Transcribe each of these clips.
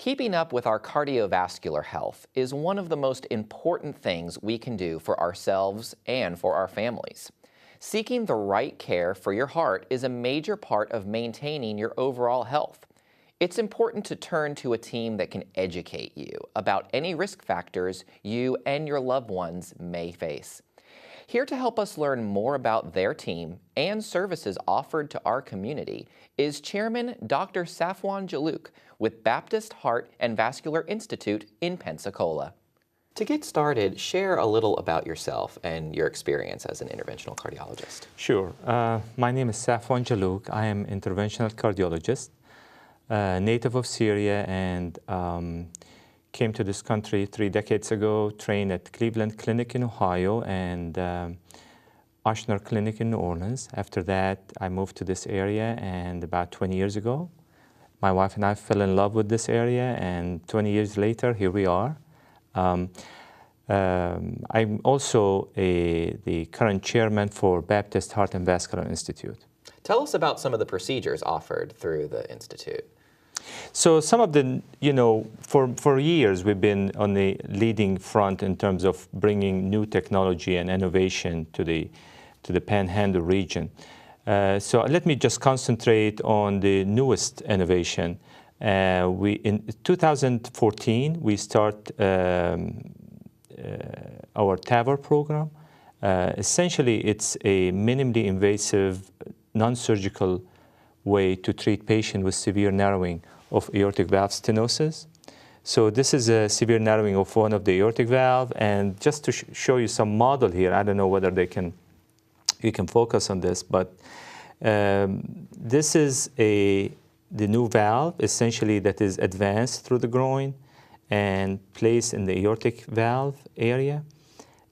Keeping up with our cardiovascular health is one of the most important things we can do for ourselves and for our families. Seeking the right care for your heart is a major part of maintaining your overall health. It's important to turn to a team that can educate you about any risk factors you and your loved ones may face. Here to help us learn more about their team and services offered to our community is Chairman Dr. Stefan Teluk with Baptist Heart Vascular Institute in Pensacola. To get started, share a little about yourself and your experience as an interventional cardiologist. Sure. My name is Stefan Teluk. I am an interventional cardiologist, native of Syria, and came to this country 3 decades ago, trained at Cleveland Clinic in Ohio and Ochsner Clinic in New Orleans. After that, I moved to this area, and about 20 years ago, my wife and I fell in love with this area, and 20 years later, here we are. I'm also the current chairman for Baptist Heart Vascular Institute. Tell us about some of the procedures offered through the Institute. So some of the, for years we've been on the leading front in terms of bringing new technology and innovation to the Panhandle region. So let me just concentrate on the newest innovation. In 2014, we start our TAVR program. Essentially, it's a minimally invasive, non-surgical way to treat patients with severe narrowing of aortic valve stenosis. So this is a severe narrowing of one of the aortic valve, and just to show you some model here, I don't know whether you can focus on this, but this is the new valve, essentially, that is advanced through the groin and placed in the aortic valve area,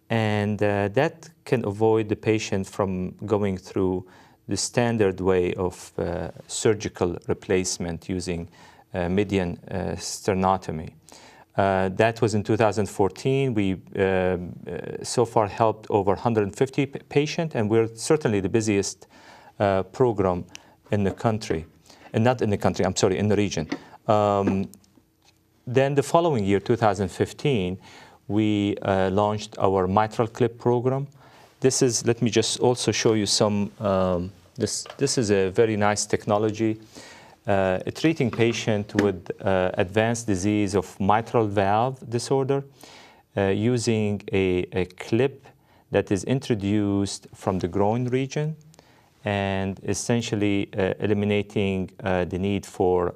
and that can avoid the patient from going through the standard way of surgical replacement using median sternotomy. That was in 2014. We so far helped over 150 patients, and we're certainly the busiest program in the country. And not in the country, I'm sorry, in the region. Then the following year, 2015, we launched our mitral clip program. This is, let me just also show you some, this is a very nice technology. Treating patient with advanced disease of mitral valve disorder using a clip that is introduced from the groin region and essentially eliminating the need for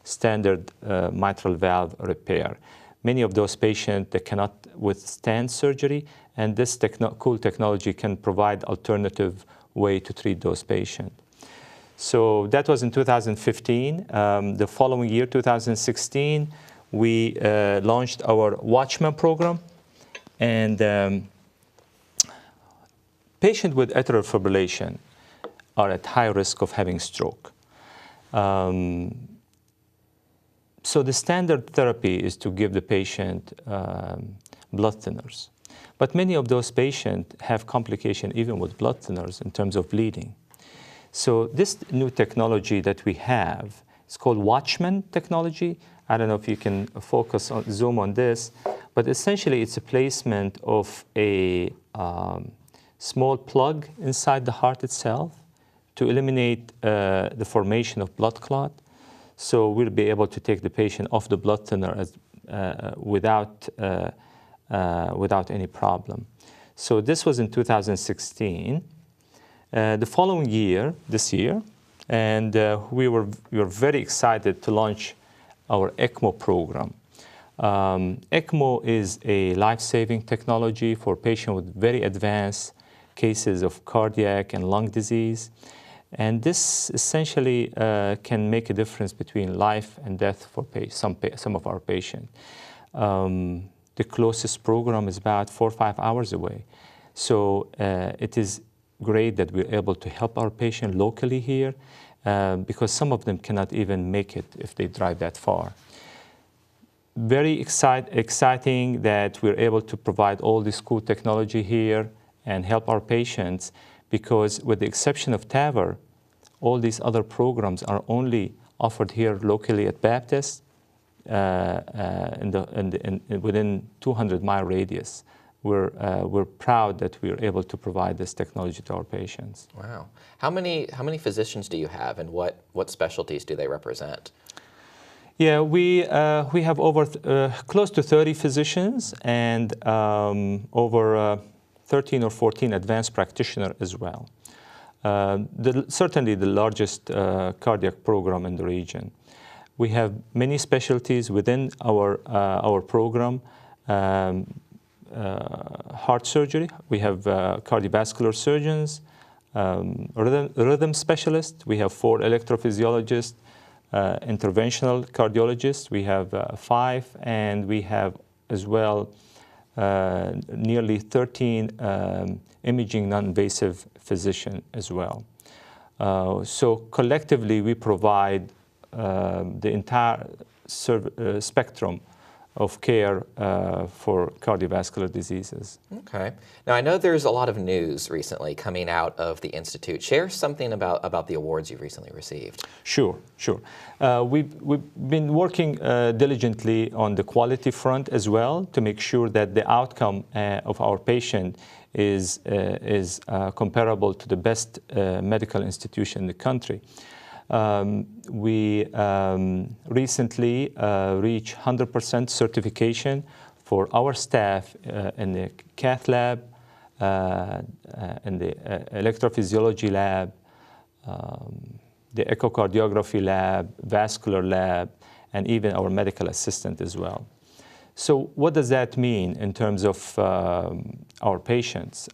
standard mitral valve repair. Many of those patients that cannot withstand surgery, and this cool technology can provide alternative way to treat those patients. So that was in 2015. The following year, 2016, we launched our Watchman program, and patients with atrial fibrillation are at high risk of having stroke. So the standard therapy is to give the patient blood thinners. But many of those patients have complications even with blood thinners in terms of bleeding. So this new technology that we have, it's called Watchman technology. I don't know if you can focus on, zoom on this, but essentially it's a placement of a small plug inside the heart itself to eliminate the formation of blood clot. So we'll be able to take the patient off the blood thinner without any problem. So this was in 2016. The following year, this year, and we were very excited to launch our ECMO program. ECMO is a life-saving technology for patients with very advanced cases of cardiac and lung disease. And this essentially can make a difference between life and death for some of our patients. The closest program is about 4 or 5 hours away. So it is great that we're able to help our patients locally here because some of them cannot even make it if they drive that far. Very exciting that we're able to provide all this cool technology here and help our patients, because with the exception of TAVR, all these other programs are only offered here locally at Baptist, within 200-mile radius. We're proud that we're able to provide this technology to our patients. Wow. How many physicians do you have, and what specialties do they represent? Yeah, we have over close to 30 physicians and over 13 or 14 advanced practitioners as well. Certainly the largest cardiac program in the region. We have many specialties within our program. Heart surgery, we have cardiovascular surgeons, rhythm specialists, we have 4 electrophysiologists, interventional cardiologists, we have 5, and we have as well nearly 13 imaging non-invasive physicians as well. So collectively we provide the entire spectrum of care for cardiovascular diseases. Okay. Now, I know there's a lot of news recently coming out of the Institute. Share something about the awards you've recently received. Sure. We've been working diligently on the quality front as well to make sure that the outcome of our patient is comparable to the best medical institution in the country. We recently reached 100% certification for our staff in the cath lab, in the electrophysiology lab, the echocardiography lab, vascular lab, and even our medical assistant as well. So what does that mean in terms of our patients?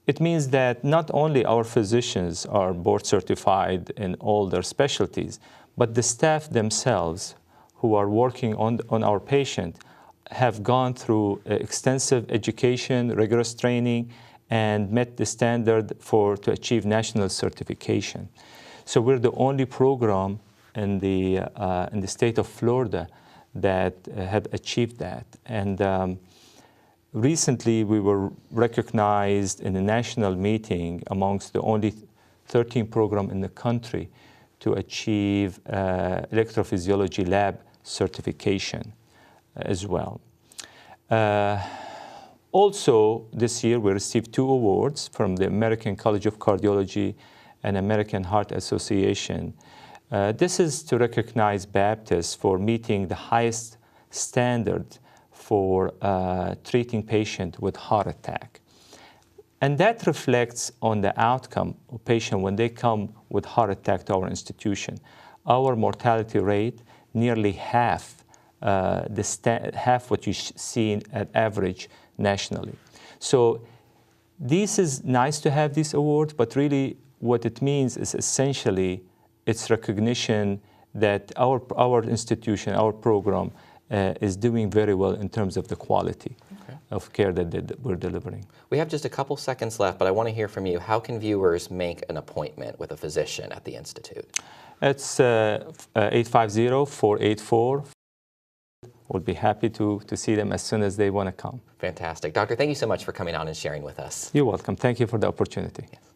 It means that not only our physicians are board certified in all their specialties, but the staff themselves who are working on our patient have gone through extensive education, rigorous training, and met the standard to achieve national certification. So we're the only program in the state of Florida that have achieved that. And recently, we were recognized in a national meeting amongst the only 13 programs in the country to achieve electrophysiology lab certification as well. Also, this year, we received 2 awards from the American College of Cardiology and American Heart Association. This is to recognize Baptist for meeting the highest standard for treating patients with heart attack. And that reflects on the outcome of patients when they come with heart attack to our institution. Our mortality rate nearly half what you see at average nationally. So this is nice to have these awards, but really what it means is essentially it's recognition that our institution, our program, is doing very well in terms of the quality of care that we're delivering. We have just a couple seconds left, but I want to hear from you. How can viewers make an appointment with a physician at the Institute? It's 850-484. We'll be happy to see them as soon as they want to come. Fantastic. Doctor, thank you so much for coming on and sharing with us. You're welcome. Thank you for the opportunity. Yes.